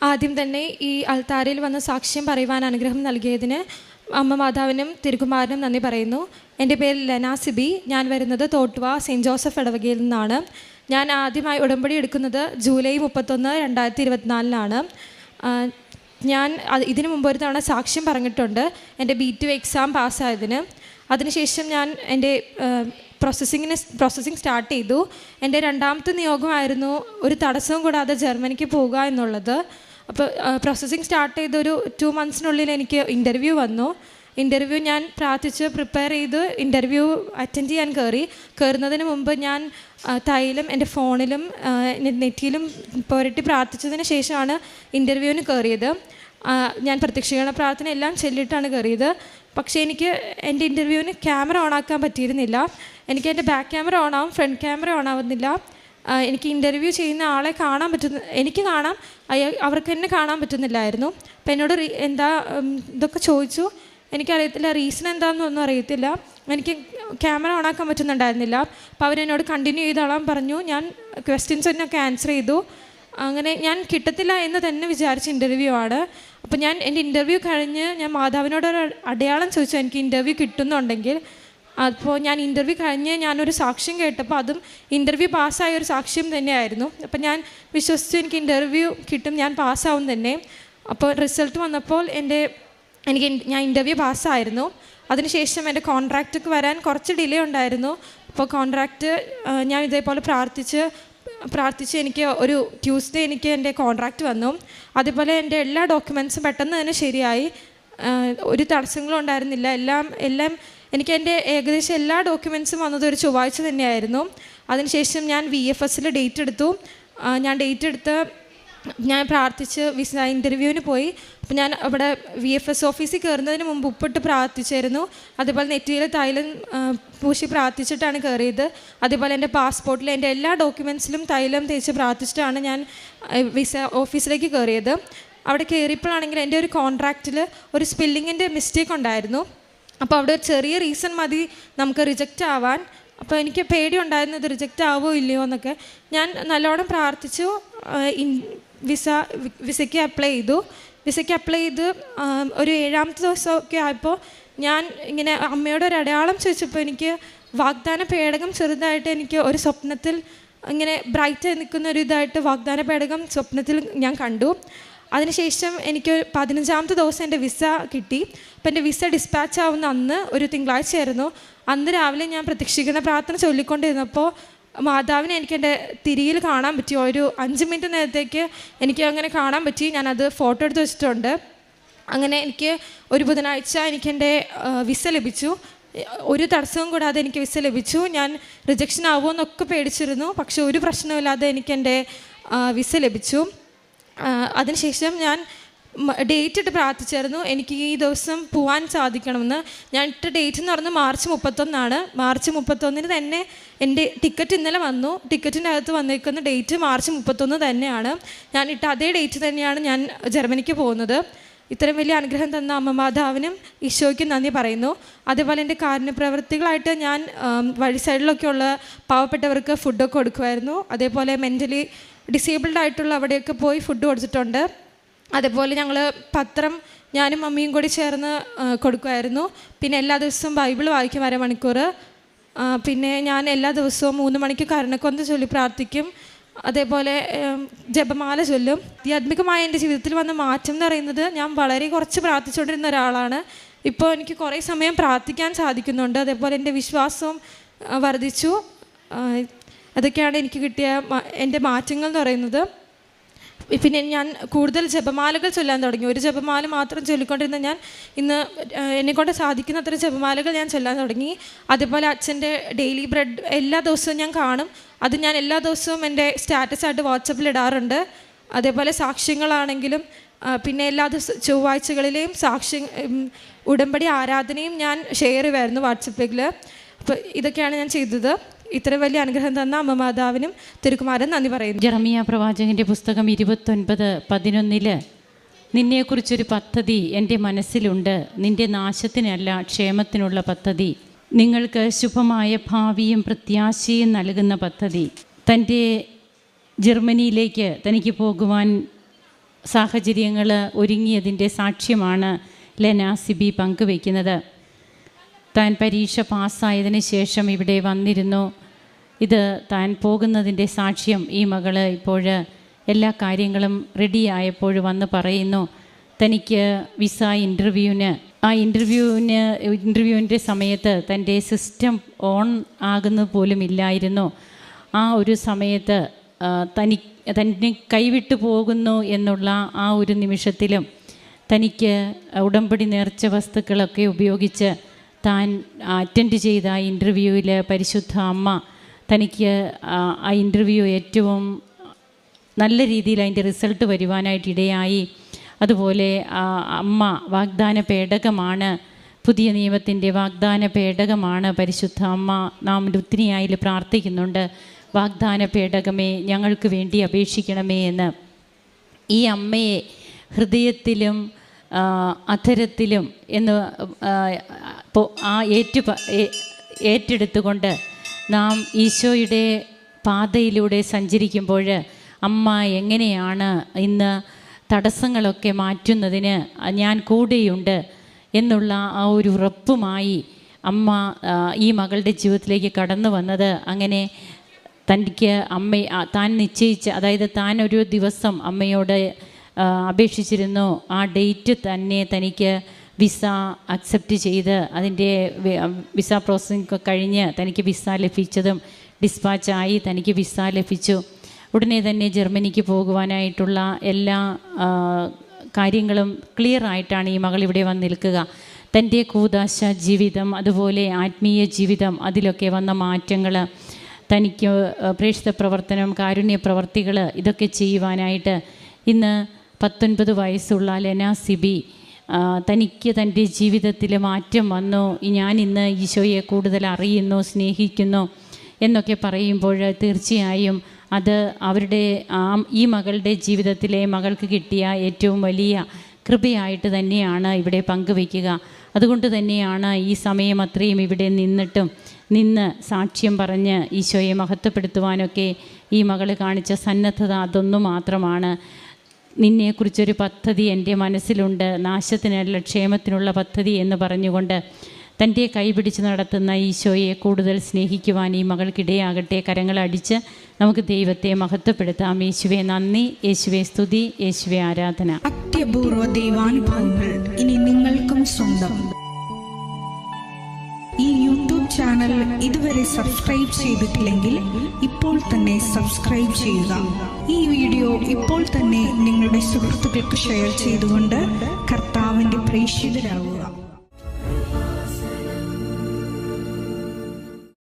ആദ്യം തന്നെ ഈ അൾത്താരയിൽ വന്ന് സാക്ഷ്യം പറയുവാൻ അനുഗ്രഹം നൽകിയതിന് അമ്മ മാതാവിനും തിരുകുമാരനും നന്ദി പറയുന്നു. എൻ്റെ പേര് ലെന സിബി. ഞാൻ വരുന്നത് തോട്ടുവ സെൻറ്റ് ജോസഫ് ഇടവകയിൽ നിന്നാണ്. ഞാൻ ആദ്യമായി ഉടമ്പടി എടുക്കുന്നത് ജൂലൈ 31, 2024 ഞാൻ ഇതിനു മുമ്പ് ഒരു തവണ സാക്ഷ്യം പറഞ്ഞിട്ടുണ്ട് എൻ്റെ B2 എക്സാം പാസ്സായതിന്. അതിനുശേഷം ഞാൻ എൻ്റെ പ്രോസസ്സിങ് സ്റ്റാർട്ട് ചെയ്തു. എൻ്റെ രണ്ടാമത്തെ നിയോഗമായിരുന്നു ഒരു തടസ്സവും കൂടാതെ ജർമ്മനിക്ക് പോകുക എന്നുള്ളത്. അപ്പോൾ പ്രോസസ്സിങ് സ്റ്റാർട്ട് ചെയ്തൊരു 2 monthsനുള്ളിൽ എനിക്ക് ഇൻ്റർവ്യൂ വന്നു. ഇൻ്റർവ്യൂ ഞാൻ പ്രാർത്ഥിച്ച് പ്രിപ്പയർ ചെയ്ത് ഇൻ്റർവ്യൂ അറ്റൻഡ് ചെയ്യാൻ കയറുന്നതിന് മുമ്പ് ഞാൻ തൈലം എൻ്റെ ഫോണിലും നെറ്റിയിലും പുരട്ടി പ്രാർത്ഥിച്ചതിന് ശേഷമാണ് ഇൻ്റർവ്യൂവിന് കയറിയത്. ഞാൻ പ്രത്യക്ഷീകരണ പ്രാർത്ഥന എല്ലാം ചൊല്ലിയിട്ടാണ് കയറിയത്. പക്ഷേ എനിക്ക് എൻ്റെ ഇൻ്റർവ്യൂവിന് ക്യാമറ ഓണാക്കാൻ പറ്റിയിരുന്നില്ല. എനിക്ക് എൻ്റെ ബാക്ക് ക്യാമറ ഓണാവും, ഫ്രണ്ട് ക്യാമറ ഓണാവുന്നില്ല. എനിക്ക് ഇൻ്റർവ്യൂ ചെയ്യുന്ന ആളെ കാണാൻ എനിക്ക് കാണാം, അവർക്ക് എന്നെ കാണാൻ പറ്റുന്നില്ലായിരുന്നു. അപ്പോൾ എന്നോട് ഇതൊക്കെ ചോദിച്ചു. എനിക്കറിയത്തില്ല റീസൺ എന്താണെന്നൊന്നും അറിയത്തില്ല. എനിക്ക് ക്യാമറ ഓണാക്കാൻ പറ്റുന്നുണ്ടായിരുന്നില്ല. അപ്പോൾ അവരെന്നോട് കണ്ടിന്യൂ ചെയ്തോളാൻ പറഞ്ഞു. ഞാൻ ക്വസ്റ്റ്യൻസിനൊക്കെ ആൻസർ ചെയ്തു. അങ്ങനെ ഞാൻ കിട്ടത്തില്ല എന്ന് തന്നെ വിചാരിച്ച ഇൻ്റർവ്യൂ ആണ്. അപ്പോൾ ഞാൻ എൻ്റെ ഇൻ്റർവ്യൂ കഴിഞ്ഞ് ഞാൻ മാതാവിനോടൊരു അടയാളം ചോദിച്ചു, എനിക്ക് ഇൻ്റർവ്യൂ കിട്ടുന്നുണ്ടെങ്കിൽ. അപ്പോൾ ഞാൻ ഇൻ്റർവ്യൂ കഴിഞ്ഞ് ഞാനൊരു സാക്ഷ്യം കേട്ടപ്പോൾ അതും ഇൻ്റർവ്യൂ പാസ്സായ ഒരു സാക്ഷ്യം തന്നെയായിരുന്നു. അപ്പോൾ ഞാൻ വിശ്വസിച്ചു എനിക്ക് ഇൻ്റർവ്യൂ കിട്ടും, ഞാൻ പാസ്സാവും തന്നെ. അപ്പോൾ റിസൾട്ട് വന്നപ്പോൾ ഞാൻ ഇൻ്റർവ്യൂ പാസ്സായിരുന്നു. അതിനുശേഷം എൻ്റെ കോൺട്രാക്റ്റൊക്കെ വരാൻ കുറച്ച് ഡിലേ ഉണ്ടായിരുന്നു. അപ്പോൾ കോൺട്രാക്റ്റ് ഞാൻ ഇതേപോലെ പ്രാർത്ഥിച്ച് എനിക്ക് ഒരു ട്യൂസ്ഡേ എനിക്ക് എൻ്റെ കോൺട്രാക്റ്റ് വന്നു. അതേപോലെ എൻ്റെ എല്ലാ ഡോക്യുമെൻറ്റ്സും പെട്ടെന്ന് തന്നെ ശരിയായി. ഒരു തടസ്സങ്ങളും ഉണ്ടായിരുന്നില്ല. എല്ലാം എനിക്ക് എൻ്റെ ഏകദേശം എല്ലാ ഡോക്യുമെൻറ്റ്സും വന്നത് ഒരു ചൊവ്വാഴ്ച തന്നെയായിരുന്നു. അതിനുശേഷം ഞാൻ VFSൽ ഡേറ്റ് എടുത്തു. ഞാൻ പ്രാർത്ഥിച്ച് വിസ ഇൻ്റർവ്യൂവിന് പോയി. അപ്പോൾ ഞാൻ അവിടെ VFS ഓഫീസിൽ കയറുന്നതിന് മുമ്പ് ഉപ്പിട്ട് പ്രാർത്ഥിച്ചായിരുന്നു. അതേപോലെ നെറ്റിയിൽ തൈലം പൂശി പ്രാർത്ഥിച്ചിട്ടാണ് കയറിയത്. അതേപോലെ എൻ്റെ പാസ്പോർട്ടിൽ എൻ്റെ എല്ലാ ഡോക്യുമെൻറ്റ്സിലും തൈലം തേച്ച് പ്രാർത്ഥിച്ചിട്ടാണ് ഞാൻ വിസ ഓഫീസിലേക്ക് കയറിയത്. അവിടെ കയറിയപ്പോഴാണെങ്കിൽ എൻ്റെ ഒരു കോൺട്രാക്റ്റിൽ ഒരു സ്പെല്ലിങ്ങിൻ്റെ മിസ്റ്റേക്ക് ഉണ്ടായിരുന്നു. അപ്പോൾ അവിടെ ഒരു ചെറിയ റീസൺ മതി നമുക്ക് റിജക്റ്റ് ആവാൻ. അപ്പോൾ എനിക്ക് പേടി ഉണ്ടായിരുന്നു ഇത് റിജക്റ്റ് ആവോ ഇല്ലയോ എന്നൊക്കെ. ഞാൻ നല്ലോണം പ്രാർത്ഥിച്ചു. വിസയ്ക്ക് അപ്ലൈ ചെയ്ത് ഒരു 7ാമത്തെ ദിവസമൊക്കെ ആയപ്പോൾ ഞാൻ ഇങ്ങനെ അമ്മയോട് ഒരു അടയാളം ചോദിച്ചപ്പോൾ എനിക്ക് വാഗ്ദാന പേടകം ചെറുതായിട്ട് എനിക്ക് ഒരു സ്വപ്നത്തിൽ ഇങ്ങനെ ബ്രൈറ്റായി നിൽക്കുന്ന ഒരു ഇതായിട്ട് വാഗ്ദാന പേടകം സ്വപ്നത്തിൽ ഞാൻ കണ്ടു. അതിനുശേഷം എനിക്ക് 15ാമത്തെ ദിവസം എൻ്റെ വിസ കിട്ടി. അപ്പോൾ എൻ്റെ വിസ ഡിസ്പാച്ച് ആവുന്ന അന്ന് ഒരു തിങ്കളാഴ്ച ആയിരുന്നു. അന്ന് രാവിലെ ഞാൻ പ്രത്യക്ഷീകരണ പ്രാർത്ഥന ചൊല്ലിക്കൊണ്ടിരുന്നപ്പോൾ മാതാവിനെ എനിക്ക് എൻ്റെ തിരിയിൽ കാണാൻ പറ്റി. ഒരു 5 മിനിറ്റ് നേരത്തേക്ക് എനിക്ക് അങ്ങനെ കാണാൻ പറ്റി. ഞാനത് ഫോട്ടോ എടുത്ത് വെച്ചിട്ടുണ്ട്. അങ്ങനെ എനിക്ക് ഒരു ബുധനാഴ്ച എനിക്കെൻ്റെ വിസ ലഭിച്ചു. ഒരു തടസ്സവും കൂടാതെ എനിക്ക് വിസ ലഭിച്ചു. ഞാൻ റിജക്ഷൻ ആവുമോ എന്നൊക്കെ പേടിച്ചിരുന്നു. പക്ഷെ ഒരു പ്രശ്നമില്ലാതെ എനിക്കെൻ്റെ വിസ ലഭിച്ചു. അതിനുശേഷം ഞാൻ ഡേറ്റ് ഇട്ട് പ്രാർത്ഥിച്ചായിരുന്നു എനിക്ക് ഈ ദിവസം പോകാൻ സാധിക്കണമെന്ന്. ഞാൻ ഇട്ട ഡേറ്റ് എന്ന് പറഞ്ഞാൽ മാർച്ച് 31. മാർച്ച് 31 തന്നെ എൻ്റെ ടിക്കറ്റ് ഇന്നലെ വന്നു. ടിക്കറ്റിൻ്റെ അകത്ത് വന്നിരിക്കുന്ന ഡേറ്റ് മാർച്ച് 31 തന്നെയാണ്. ഞാൻ ഇട്ട അതേ ഡേറ്റ് തന്നെയാണ് ഞാൻ ജർമ്മനിക്ക് പോകുന്നത്. ഇത്രയും വലിയ അനുഗ്രഹം തന്ന അമ്മ മാതാവിനും ഈശോയ്ക്കും നന്ദി പറയുന്നു. അതേപോലെ എൻ്റെ കാരുണ്യപ്രവൃത്തികളായിട്ട് ഞാൻ വഴി സൈഡിലൊക്കെയുള്ള പാവപ്പെട്ടവർക്ക് ഫുഡൊക്കെ കൊടുക്കുമായിരുന്നു. അതേപോലെ മെൻ്റലി ഡിസേബിൾഡ് ആയിട്ടുള്ള അവിടെയൊക്കെ പോയി ഫുഡ് കൊടുത്തിട്ടുണ്ട്. അതേപോലെ ഞങ്ങൾ പത്രം ഞാനും മമ്മിയും കൂടി ചേർന്ന് കൊടുക്കുമായിരുന്നു. പിന്നെ എല്ലാ ദിവസവും ബൈബിൾ വായിക്കും 1/2 മണിക്കൂർ. പിന്നെ ഞാൻ എല്ലാ ദിവസവും 3 മണിക്ക് കരുണക്കൊന്ത ചൊല്ലി പ്രാർത്ഥിക്കും. അതേപോലെ ജപമാല ചൊല്ലും. ആധ്യാത്മികമായ എൻ്റെ ജീവിതത്തിൽ വന്ന മാറ്റം എന്ന് പറയുന്നത് ഞാൻ വളരെ കുറച്ച് പ്രാർത്ഥിച്ചുകൊണ്ടിരുന്ന ഒരാളാണ്. ഇപ്പോൾ എനിക്ക് കുറേ സമയം പ്രാർത്ഥിക്കാൻ സാധിക്കുന്നുണ്ട്. അതേപോലെ എൻ്റെ വിശ്വാസവും വർദ്ധിച്ചു. അതൊക്കെയാണ് എനിക്ക് കിട്ടിയ എൻ്റെ മാറ്റങ്ങൾ എന്ന് പറയുന്നത്. പിന്നെ ഞാൻ കൂടുതൽ ജപമാലകൾ ചൊല്ലാൻ തുടങ്ങി. ഒരു ജപമാല മാത്രം ചൊല്ലിക്കൊണ്ടിരുന്ന ഞാൻ ഇന്ന് എന്നെക്കൊണ്ട് സാധിക്കുന്ന അത്ര ജപമാലകൾ ഞാൻ ചൊല്ലാൻ തുടങ്ങി. അതേപോലെ അച്ഛൻ്റെ ഡെയിലി ബ്രെഡ് എല്ലാ ദിവസവും ഞാൻ കാണും. അത് ഞാൻ എല്ലാ ദിവസവും എൻ്റെ സ്റ്റാറ്റസായിട്ട് വാട്സപ്പിൽ ഇടാറുണ്ട്. അതേപോലെ സാക്ഷ്യങ്ങളാണെങ്കിലും പിന്നെ എല്ലാ ചൊവ്വാഴ്ചകളിലെയും ഉടമ്പടി ആരാധനയും ഞാൻ ഷെയർ ചെയ്യുമായിരുന്നു വാട്സപ്പിൽ. അപ്പോൾ ഇതൊക്കെയാണ് ഞാൻ ചെയ്തത്. ഇത്ര വലിയ അനുഗ്രഹം തന്ന അമ്മ മാതാവിനും തിരുകുമാരൻ നന്ദി പറയുന്നു. ജെറമിയ പ്രവാചകൻ്റെ പുസ്തകം 29:11 നിന്നെക്കുറിച്ചൊരു പദ്ധതി എൻ്റെ മനസ്സിലുണ്ട്, നിൻ്റെ നാശത്തിനല്ല ക്ഷേമത്തിനുള്ള പദ്ധതി, നിങ്ങൾക്ക് ശുഭമായ ഭാവിയും പ്രത്യാശയും നൽകുന്ന പദ്ധതി. തൻ്റെ ജർമ്മനിയിലേക്ക് തനിക്ക് പോകുവാൻ സാഹചര്യങ്ങൾ ഒരുങ്ങിയതിൻ്റെ സാക്ഷ്യമാണ് ലെന സിബി പങ്കുവയ്ക്കുന്നത്. താൻ പരീക്ഷ പാസ്സായതിന് ശേഷം ഇവിടെ വന്നിരുന്നു. ഇത് താൻ പോകുന്നതിൻ്റെ സാക്ഷ്യം ഈ മകള് ഇപ്പോൾ എല്ലാ കാര്യങ്ങളും റെഡിയായപ്പോൾ വന്ന് പറയുന്നു. തനിക്ക് വിസ ഇൻ്റർവ്യൂവിൻ്റെ സമയത്ത് തൻ്റെ സിസ്റ്റം ഓൺ ആകുന്നത് പോലും ഇല്ലായിരുന്നു. ആ ഒരു സമയത്ത് തന്നെ കൈവിട്ടു പോകുന്നു എന്നുള്ള ആ ഒരു നിമിഷത്തിലും തനിക്ക് ഉടമ്പടി നേർച്ച വസ്തുക്കളൊക്കെ ഉപയോഗിച്ച് താൻ അറ്റൻഡ് ചെയ്ത ആ ഇൻ്റർവ്യൂവിൽ പരിശുദ്ധ അമ്മ തനിക്ക് ആ ഇൻ്റർവ്യൂ ഏറ്റവും നല്ല രീതിയിൽ അതിൻ്റെ റിസൾട്ട് വരുവാനായിട്ട് ഇടയായി. അതുപോലെ അമ്മ വാഗ്ദാന പേടകമാണ്, പുതിയ നിയമത്തിൻ്റെ വാഗ്ദാന പേടകമാണ് പരിശുദ്ധ അമ്മ. നാം ലുത്തിനിയായിൽ പ്രാർത്ഥിക്കുന്നുണ്ട്, വാഗ്ദാന പേടകമേ ഞങ്ങൾക്ക് വേണ്ടി അപേക്ഷിക്കണമേ എന്ന്. ഈ അമ്മയെ ഹൃദയത്തിലും അധരത്തിലും എന്ന് ഏറ്റെടുത്തുകൊണ്ട് നാം ഈശോയുടെ പാതയിലൂടെ സഞ്ചരിക്കുമ്പോൾ അമ്മ എങ്ങനെയാണ് ഇന്ന് തടസ്സങ്ങളൊക്കെ മാറ്റുന്നതിന് ഞാൻ കൂടെയുണ്ട് എന്നുള്ള ആ ഒരു ഉറപ്പുമായി അമ്മ ഈ മകളുടെ ജീവിതത്തിലേക്ക് കടന്നു വന്നത്. അങ്ങനെ തനിക്ക് താൻ നിശ്ചയിച്ച, അതായത് താൻ ഒരു ദിവസം അമ്മയോട് അപേക്ഷിച്ചിരുന്നു. ആ ഡേറ്റ് തന്നെ തനിക്ക് വിസ അക്സെപ്റ്റ് ചെയ്ത് അതിൻ്റെ വിസ പ്രോസസ്സിംഗ് കഴിഞ്ഞ് തനിക്ക് വിസ ലഭിച്ചതും ഡിസ്പാച്ചായി തനിക്ക് വിസ ലഭിച്ചു. ഉടനെ തന്നെ ജർമ്മനിക്ക് പോകുവാനായിട്ടുള്ള എല്ലാ കാര്യങ്ങളും ക്ലിയറായിട്ടാണ് ഈ മകൾ ഇവിടെ വന്ന് നിൽക്കുക. തൻ്റെ കൂദാശ ജീവിതം, അതുപോലെ ആത്മീയ ജീവിതം, അതിലൊക്കെ വന്ന മാറ്റങ്ങൾ, തനിക്ക് പ്രേക്ഷിത പ്രവർത്തനം, കാരുണ്യ പ്രവർത്തികൾ, ഇതൊക്കെ ചെയ്യുവാനായിട്ട് ഇന്ന് 19 വയസ്സുള്ള ലെന സിബി തനിക്ക് തൻ്റെ ജീവിതത്തിൽ മാറ്റം വന്നു. ഞാൻ ഇന്ന് ഈശോയെ കൂടുതൽ അറിയുന്നു, സ്നേഹിക്കുന്നു എന്നൊക്കെ പറയുമ്പോൾ തീർച്ചയായും അത് അവരുടെ ഈ മകളുടെ ജീവിതത്തിലെ മകൾക്ക് കിട്ടിയ ഏറ്റവും വലിയ കൃപയായിട്ട് തന്നെയാണ് ഇവിടെ പങ്കുവയ്ക്കുക. അതുകൊണ്ട് തന്നെയാണ് ഈ സമയം അത്രയും ഇവിടെ നിന്ന് സാക്ഷ്യം പറഞ്ഞ് ഈശോയെ മഹത്വപ്പെടുത്തുവാനൊക്കെ ഈ മകൾ കാണിച്ച സന്നദ്ധത അതൊന്നു മാത്രമാണ്. നിന്നെക്കുറിച്ചൊരു പദ്ധതി എൻ്റെ മനസ്സിലുണ്ട്, നാശത്തിനല്ല ക്ഷേമത്തിനുള്ള പദ്ധതി എന്ന് പറഞ്ഞുകൊണ്ട് തൻ്റെ കൈപിടിച്ച് നടത്തുന്ന ഈശോയെ കൂടുതൽ സ്നേഹിക്കുവാൻ ഈ മകൾക്കിടയാകട്ടെ. കരങ്ങളടിച്ച് നമുക്ക് ദൈവത്തെ മഹത്വപ്പെടുത്താം. യേശുവേ നന്ദി, യേശുവേ സ്തുതി, യേശുവേ ആരാധന. അത്യപൂർവ ദൈവാനുഭവങ്ങൾ ഇനി നിങ്ങൾക്കും സ്വന്തം. ഈ യൂട്യൂബ് ചാനൽ ഇതുവരെ സബ്സ്ക്രൈബ് ചെയ്തിട്ടില്ലെങ്കിൽ ഇപ്പോൾ തന്നെ സബ്സ്ക്രൈബ് ചെയ്യുക. ഈ വീഡിയോ ഇപ്പോൾ തന്നെ നിങ്ങളുടെ സുഹൃത്തുക്കൾക്ക് ഷെയർ ചെയ്തുകൊണ്ട് കർത്താവിൻ്റെ പ്രേക്ഷിതരാകുക.